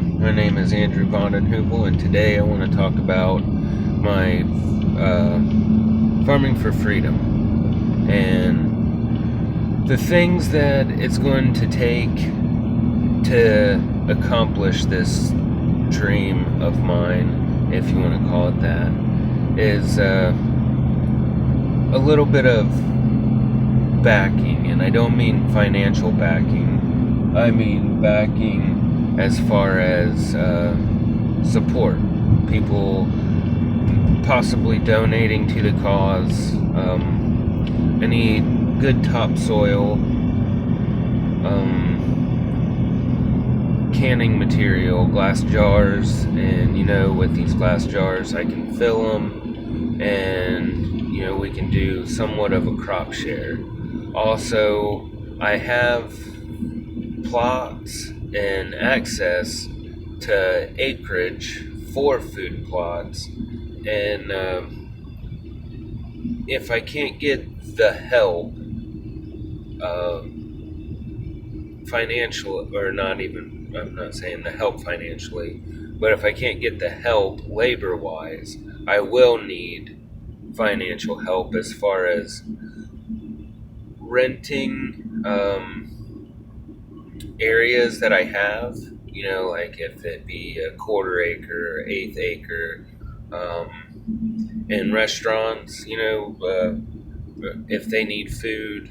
my name is Andrew Vandenhoepel, and today I want to talk about my farming for freedom and the things that it's going to take to accomplish this dream of mine, if you want to call it that, is a little bit of backing, and I don't mean financial backing. I mean backing as far as support. People possibly donating to the cause. I need good topsoil, canning material, glass jars, and with these glass jars I can fill them, and we can do somewhat of a crop share. Also, I have plots and access to acreage for food plots, and if I can't get the help, financial, or not even, I'm not saying the help financially, but if I can't get the help labor wise, I will need financial help as far as renting areas that I have, like if it be a quarter acre or eighth acre, in restaurants, if they need food.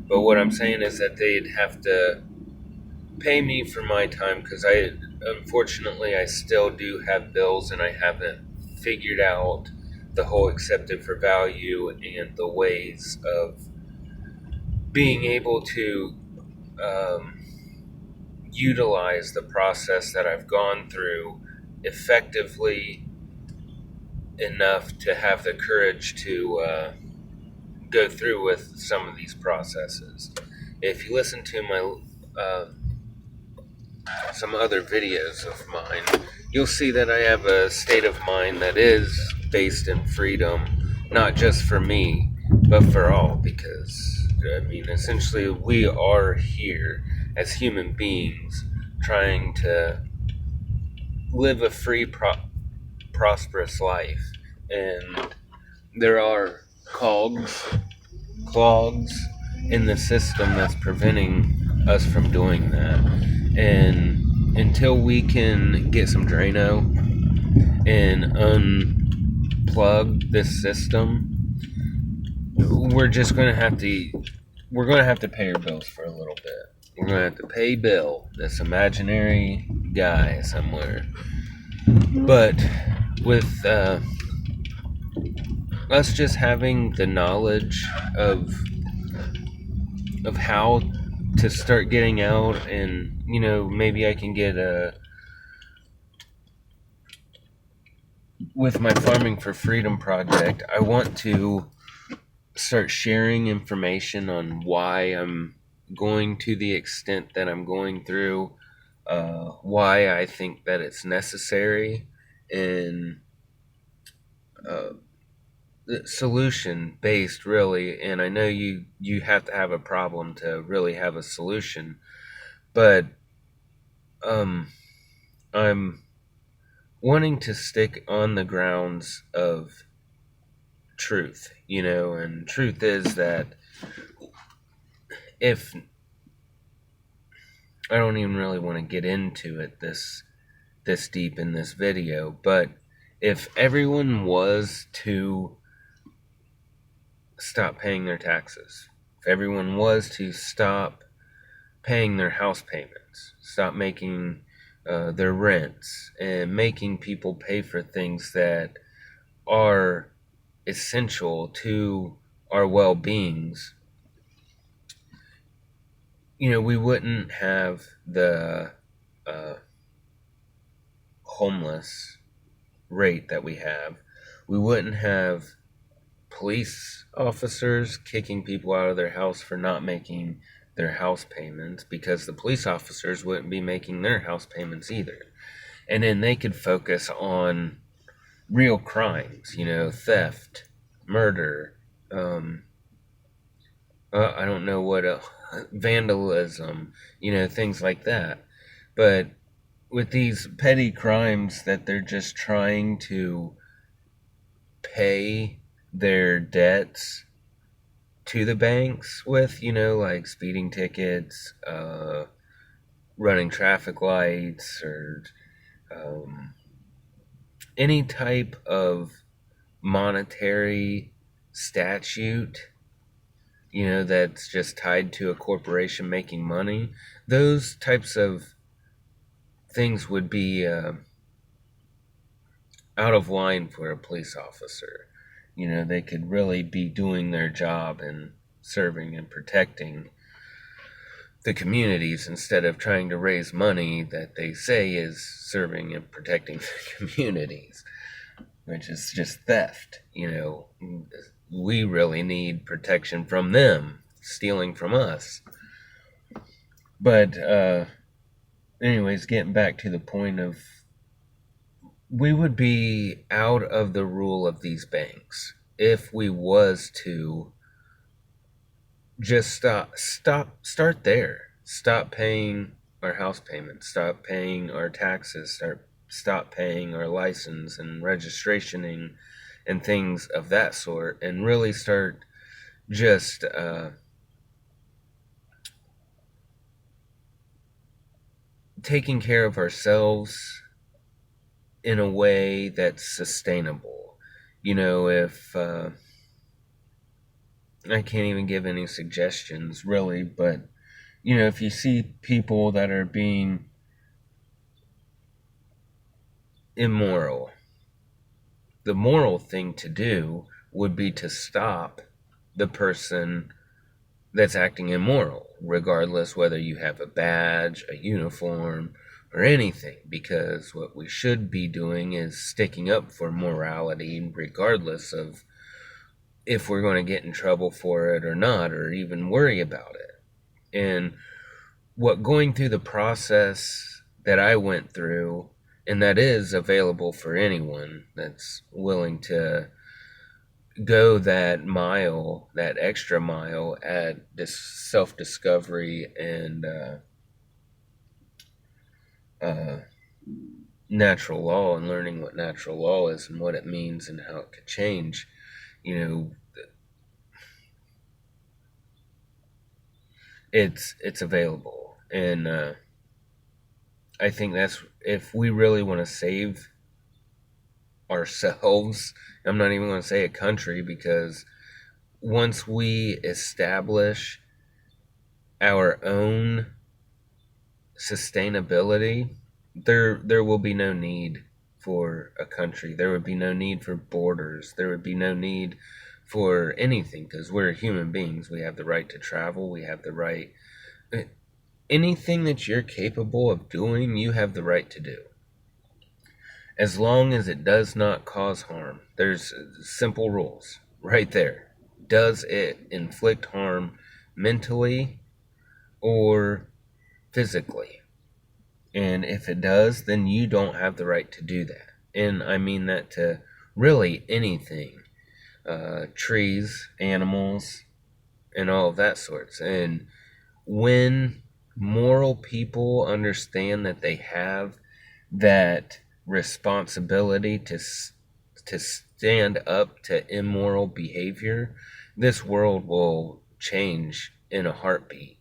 But what I'm saying is that they'd have to pay me for my time, because unfortunately, I still do have bills, and I haven't figured out the whole accepted for value and the ways of being able to utilize the process that I've gone through effectively enough to have the courage to go through with some of these processes. If you listen to my some other videos of mine, you'll see that I have a state of mind that is based in freedom, not just for me, but for all, because essentially we are here as human beings trying to live a free, prosperous life, and there are clogs in the system that's preventing us from doing that. And until we can get some Drano and unplug this system, we're going to have to pay our bills for a little bit. We're going to have to pay Bill, this imaginary guy somewhere. But with us just having the knowledge of how to start getting out, and maybe I can get with my Farming for Freedom project, I want to start sharing information on why I'm going to the extent that I'm going through, why I think that it's necessary, and solution based, really. And I know you have to have a problem to really have a solution, but I'm wanting to stick on the grounds of truth, and truth is that if I don't even really want to get into it this deep in this video, but if everyone was to stop paying their taxes, if everyone was to stop paying their house payments, stop making their rents, and making people pay for things that are essential to our well-beings, we wouldn't have the homeless rate that we have. We wouldn't have police officers kicking people out of their house for not making their house payments, because the police officers wouldn't be making their house payments either. And then they could focus on real crimes, theft, murder, I don't know what else, vandalism, things like that. But with these petty crimes that they're just trying to pay their debts to the banks with, like speeding tickets, running traffic lights, or um, any type of monetary statute, that's just tied to a corporation making money. Those types of things would be out of line for a police officer. They could really be doing their job and serving and protecting the communities instead of trying to raise money that they say is serving and protecting the communities, which is just theft. We really need protection from them stealing from us. But anyways, getting back to the point of, we would be out of the rule of these banks if we was to just start there. Stop paying our house payments, stop paying our taxes, stop paying our license and registrationing and things of that sort, and really start just taking care of ourselves in a way that's sustainable. If I can't even give any suggestions really, but if you see people that are being immoral, the moral thing to do would be to stop the person that's acting immoral, regardless whether you have a badge, a uniform, or anything, because what we should be doing is sticking up for morality, regardless of if we're going to get in trouble for it or not, or even worry about it. And what going through the process that I went through, and that is available for anyone that's willing to go that mile, that extra mile at this self-discovery and natural law, and learning what natural law is and what it means and how it could change. It's available, and I think that's, if we really want to save ourselves, I'm not even going to say a country, because once we establish our own sustainability, there will be no need for a country. There would be no need for borders. There would be no need for anything, because we're human beings. We have the right to travel. We have the right, anything that you're capable of doing, you have the right to do, as long as it does not cause harm. There's simple rules right there. Does it inflict harm mentally or physically? And if it does, then you don't have the right to do that. And I mean that to really anything, trees, animals, and all of that sorts. And when moral people understand that they have that responsibility to stand up to immoral behavior, this world will change in a heartbeat.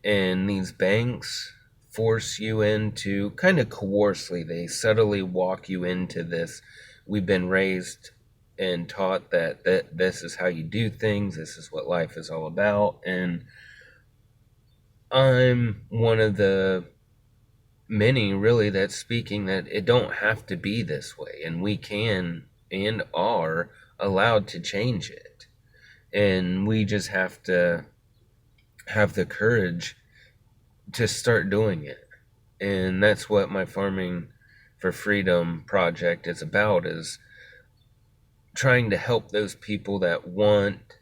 And these banks force you into, kind of coercively, they subtly walk you into this. We've been raised and taught that this is how you do things, this is what life is all about. And I'm one of the many really that's speaking that it don't have to be this way, and we can and are allowed to change it. And we just have to have the courage to start doing it. And that's what my Farming for Freedom project is about, is trying to help those people that want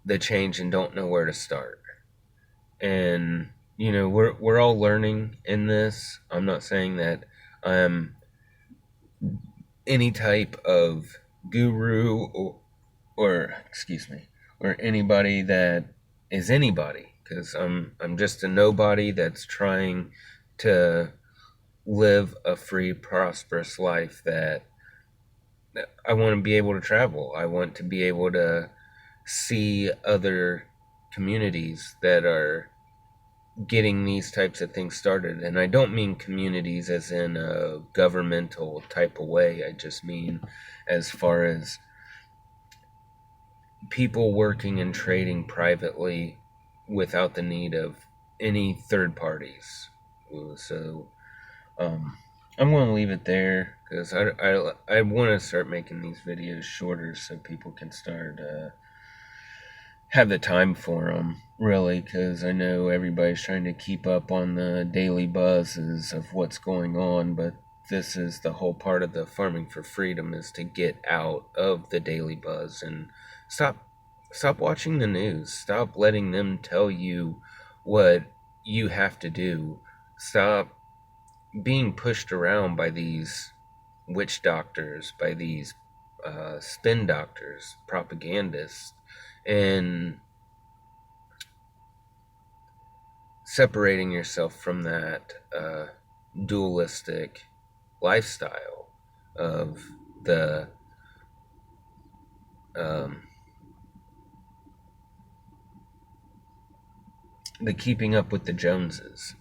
the change and don't know where to start. And we're all learning in this. I'm not saying that I'm any type of guru, or excuse me, or anybody that is anybody, because I'm just a nobody that's trying to live a free, prosperous life that I want to be able to travel. I want to be able to see other communities that are getting these types of things started. And I don't mean communities as in a governmental type of way. I just mean as far as people working and trading privately without the need of any third parties. So I'm going to leave it there because I want to start making these videos shorter so people can start have the time for them, really, because I know everybody's trying to keep up on the daily buzzes of what's going on, but this is the whole part of the farming for freedom, is to get out of the daily buzz and stop stop watching the news. Stop letting them tell you what you have to do. Stop being pushed around by these witch doctors, by these spin doctors, propagandists, and separating yourself from that dualistic lifestyle of the um, the keeping up with the Joneses.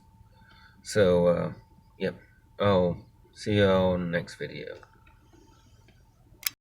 So, yep. I'll see you all in the next video.